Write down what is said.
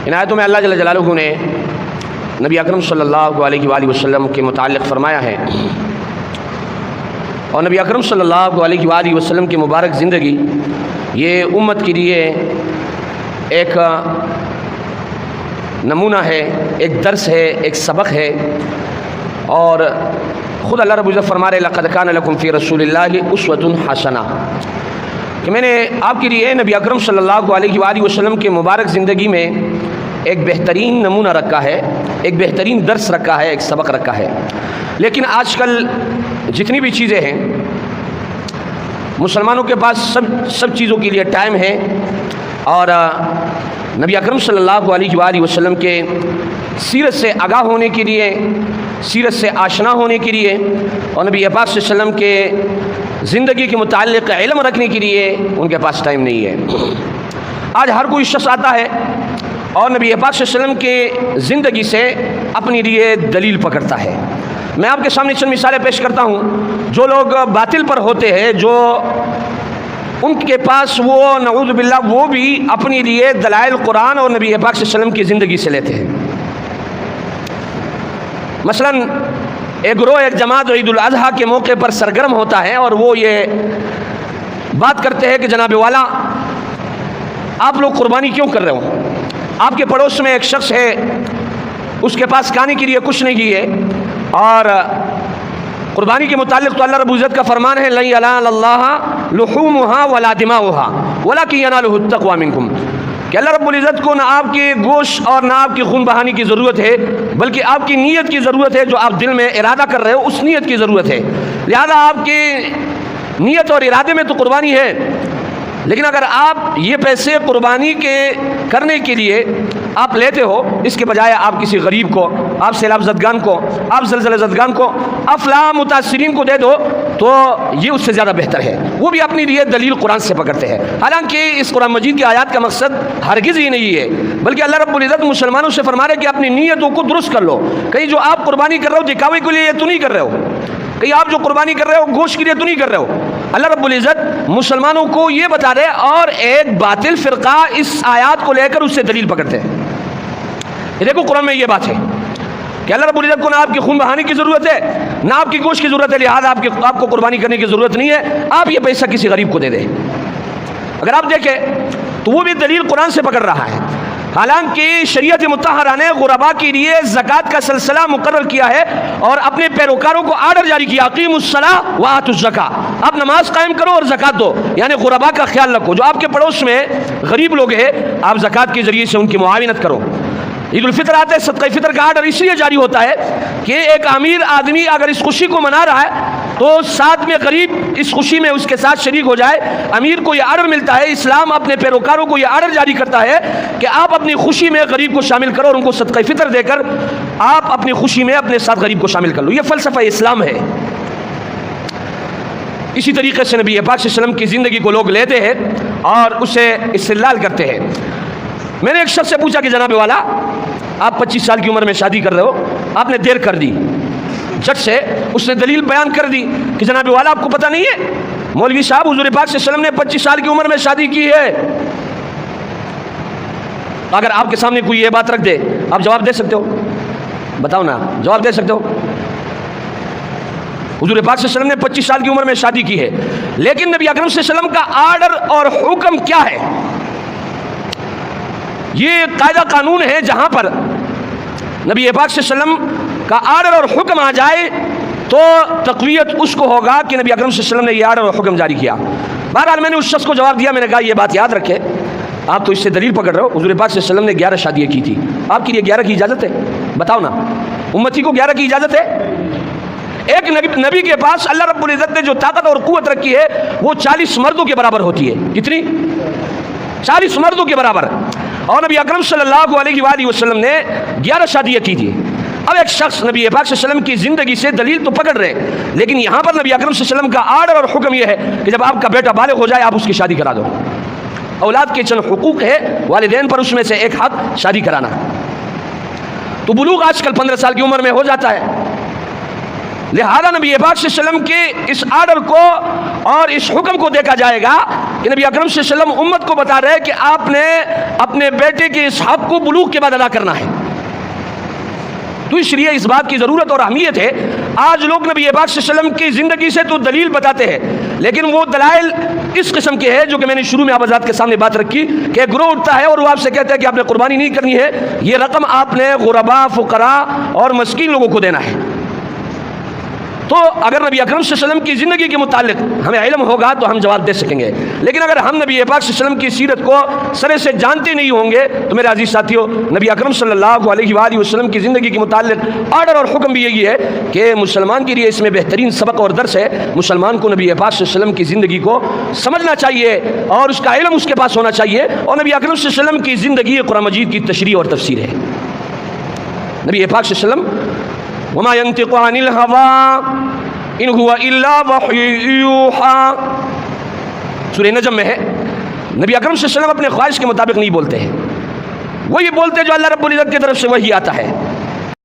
ان آیتوں میں اللہ جل جلالہ نے نبی اکرم صلی اللہ علیہ وآلہ وسلم کے متعلق فرمایا ہے، اور نبی اکرم صلی اللہ علیہ وآلہ وسلم کی مبارک زندگی یہ امت کے لیے ایک نمونہ ہے، ایک درس ہے، ایک سبق ہے۔ اور خود اللہ رب العزت فرما رہے لقد کان لکم فی رسول اللہ اسوۃ حسنہ، کہ میں نے آپ کے لیے نبی اکرم صلی اللہ علیہ وآلہ وسلم کے مبارک زندگی میں ایک بہترین نمونہ رکھا ہے، ایک بہترین درس رکھا ہے، ایک سبق رکھا ہے۔ لیکن آج کل جتنی بھی چیزیں ہیں، مسلمانوں کے پاس سب چیزوں کے لیے ٹائم ہے، اور نبی اکرم صلی اللہ علیہ وآلہ وسلم کے سیرت سے آگاہ ہونے کے لیے، سیرت سے آشنا ہونے کے لیے، اور نبی پاک صلی اللہ علیہ وسلم کے زندگی کے متعلق علم رکھنے کے لیے ان کے پاس ٹائم نہیں ہے۔ آج ہر کوئی شخص آتا ہے اور نبی پاک صلی اللہ علیہ وسلم کے زندگی سے اپنی لیے دلیل پکڑتا ہے۔ میں آپ کے سامنے چند مثالیں پیش کرتا ہوں۔ جو لوگ باطل پر ہوتے ہیں، جو ان کے پاس وہ نعوذ باللہ وہ بھی اپنی لیے دلائل قرآن اور نبی پاک صلی اللہ علیہ وسلم کی زندگی سے لیتے ہیں۔ مثلا ایک گروہ، ایک جماعت عید الاضحیٰ کے موقع پر سرگرم ہوتا ہے، اور وہ یہ بات کرتے ہیں کہ جناب والا آپ لوگ قربانی کیوں کر رہے ہو؟ آپ کے پڑوس میں ایک شخص ہے، اس کے پاس کھانے کے لیے کچھ نہیں ہے، اور قربانی کے متعلق تو اللہ رب العزت کا فرمان ہے لن ینال اللہ لحومها ولا دماؤها ولکن ینالہ التقوی منکم، کہ اللہ رب العزت کو نہ آپ کے گوشت اور نہ آپ کی خون بہانے کی ضرورت ہے، بلکہ آپ کی نیت کی ضرورت ہے، جو آپ دل میں ارادہ کر رہے ہو اس نیت کی ضرورت ہے۔ لہذا آپ کی نیت اور ارادے میں تو قربانی ہے، لیکن اگر آپ یہ پیسے قربانی کے کرنے کے لیے آپ لیتے ہو، اس کے بجائے آپ کسی غریب کو، آپ سیلاب زدگان کو، آپ زلزلہ زدگان کو، آپ فلاح متاثرین کو دے دو، تو یہ اس سے زیادہ بہتر ہے۔ وہ بھی اپنی لیے دلیل قرآن سے پکڑتے ہیں، حالانکہ اس قرآن مجید کی آیات کا مقصد ہرگز ہی نہیں ہے، بلکہ اللہ رب العزت مسلمانوں سے فرما رہے کہ اپنی نیتوں کو درست کر لو۔ کہیں جو آپ قربانی کر رہے ہو دکھاوے کے لیے تو نہیں کر رہے ہو، کہیں آپ جو قربانی کر رہے ہو گوشت کے لیے تو نہیں کر رہے ہو۔ اللہ رب العزت مسلمانوں کو یہ بتا رہے، اور ایک باطل فرقہ اس آیات کو لے کر اس سے دلیل پکڑتے ہیں۔ یہ دیکھو قرآن میں یہ بات ہے کہ اللہ رب العزت کو نہ آپ کی خون بہانے کی ضرورت ہے، نہ آپ کی گوشت کی ضرورت ہے، لہذا آپ کو قربانی کرنے کی ضرورت نہیں ہے، آپ یہ پیسہ کسی غریب کو دے دیں۔ اگر آپ دیکھیں تو وہ بھی دلیل قرآن سے پکڑ رہا ہے، حالانکہ شریعت مطہرہ نے غرباء کے لیے زکوٰۃ کا سلسلہ مقرر کیا ہے، اور اپنے پیروکاروں کو آرڈر جاری کیا اقیموا الصلاۃ وآتوا الزکاۃ، آپ نماز قائم کرو اور زکوٰۃ دو، یعنی غرباء کا خیال رکھو، جو آپ کے پڑوس میں غریب لوگ ہیں آپ زکوٰۃ کے ذریعے سے ان کی معاونت کرو۔ عید الفطر آتے ہے، صدقہ فطر کا آرڈر اس لیے جاری ہوتا ہے کہ ایک امیر آدمی اگر اس خوشی کو منا رہا ہے تو ساتھ میں غریب اس خوشی میں اس کے ساتھ شریک ہو جائے۔ امیر کو یہ آرڈر ملتا ہے، اسلام اپنے پیروکاروں کو یہ آرڈر جاری کرتا ہے کہ آپ اپنی خوشی میں غریب کو شامل کرو، اور ان کو صدقہ فطر دے کر آپ اپنی خوشی میں اپنے ساتھ غریب کو شامل کر لو۔ یہ فلسفہ اسلام ہے۔ اسی طریقے سے نبی پاک صلی اللہ علیہ وسلم کی زندگی کو لوگ لیتے ہیں اور اسے استدلال کرتے ہیں۔ میں نے ایک شخص سے پوچھا کہ جناب والا آپ 25 سال کی عمر میں شادی کر رہے ہو، آپ نے دیر کر دی، جٹ سے اس نے دلیل بیان کر دی کہ جناب والا آپ کو پتہ نہیں ہے مولوی صاحب حضور پاک صلی اللہ علیہ وسلم نے 25 سال کی عمر میں شادی کی ہے۔ اگر آپ کے سامنے کوئی یہ بات رکھ دے آپ جواب دے سکتے ہو؟ بتاؤ نا، جواب دے سکتے ہو؟ حضور پاک صلی اللہ علیہ وسلم نے 25 سال کی عمر میں شادی کی ہے، لیکن نبی اکرم صلی اللہ علیہ وسلم کا آرڈر اور حکم کیا ہے؟ یہ قاعدہ قانون ہے، جہاں پر نبی پاک صلی اللہ علیہ وسلم کا آرڈر اور حکم آ جائے تو تقویت اس کو ہوگا کہ نبی اکرم صلی اللہ علیہ وسلم نے یہ آرڈر اور حکم جاری کیا۔ بہرحال میں نے اس شخص کو جواب دیا، میں نے کہا یہ بات یاد رکھے، آپ تو اس سے دلیل پکڑ رہے ہو، حضور پاک صلی اللہ علیہ وسلم نے 11 شادیاں کی تھی، آپ کے لیے 11 کی اجازت ہے؟ بتاؤ نا، امتی کو 11 کی اجازت ہے؟ ایک نبی کے پاس اللہ رب العزت نے جو طاقت اور قوت رکھی ہے وہ 40 مردوں کے برابر ہوتی ہے۔ کتنی؟ 40 مردوں کے برابر، اور نبی اکرم صلی اللہ علیہ وآلہ وسلم نے 11 شادیاں کی تھی۔ اب ایک شخص نبی پاک صلی اللہ علیہ وسلم کی زندگی سے دلیل تو پکڑ رہے، لیکن یہاں پر نبی اکرم صلی اللہ علیہ وسلم کا آرڈر اور حکم یہ ہے کہ جب آپ کا بیٹا بالغ ہو جائے آپ اس کی شادی کرا دو۔ اولاد کے چند حقوق ہے والدین پر، اس میں سے ایک حق شادی کرانا۔ تو بلوغ آج کل 15 سال کی عمر میں ہو جاتا ہے، لہذا نبی پاک صلی اللہ علیہ وسلم کے اس آرڈر کو اور اس حکم کو دیکھا جائے گا کہ نبی اکرم صلی اللہ علیہ وسلم امت کو بتا رہے ہیں کہ آپ نے اپنے بیٹے کے اس حق کو بلوغ کے بعد ادا کرنا ہے. تو اس لیے اس بات کی ضرورت اور اہمیت ہے. آج لوگ نبی پاک صلی اللہ علیہ وسلم کی زندگی سے تو دلیل بتاتے ہیں، لیکن وہ دلائل اس قسم کے ہیں جو کہ میں نے شروع میں آپ حضرات کے سامنے بات رکھی کہ ایک گروہ اٹھتا ہے اور وہ آپ سے کہتا ہے کہ آپ نے قربانی نہیں کرنی ہے، یہ رقم آپ نے غربا، فقراء اور مسکین لوگوں کو دینا ہے. تو اگر نبی اکرم صلی اللہ علیہ وسلم کی زندگی کے متعلق ہمیں علم ہوگا تو ہم جواب دے سکیں گے، لیکن اگر ہم نبی پاک صلی اللہ علیہ وسلم کی سیرت کو سرے سے جانتے نہیں ہوں گے تو میرے عزیز ساتھیوں، نبی اکرم صلی اللہ علیہ وآلہ وسلم کی زندگی کے متعلق آرڈر اور حکم بھی یہی ہے کہ مسلمان کے لیے اس میں بہترین سبق اور درس ہے. مسلمان کو نبی پاک صلی اللہ علیہ وسلم کی زندگی کو سمجھنا چاہیے اور اس کا علم اس کے پاس ہونا چاہیے، اور نبی اکرم صلی اللہ علیہ وسلم کی زندگی قرآن مجید کی تشریح اور تفسیر ہے. نبی پاک صلی اللہ علیہ وسلم وما ينطق عن الهوى ان هو الا وحی یوحی، سورہ نجم میں ہے. نبی اکرم صلی اللہ علیہ وسلم اپنے خواہش کے مطابق نہیں بولتے ہیں، وہ یہ بولتے جو اللہ رب العزت کی طرف سے وحی آتا ہے.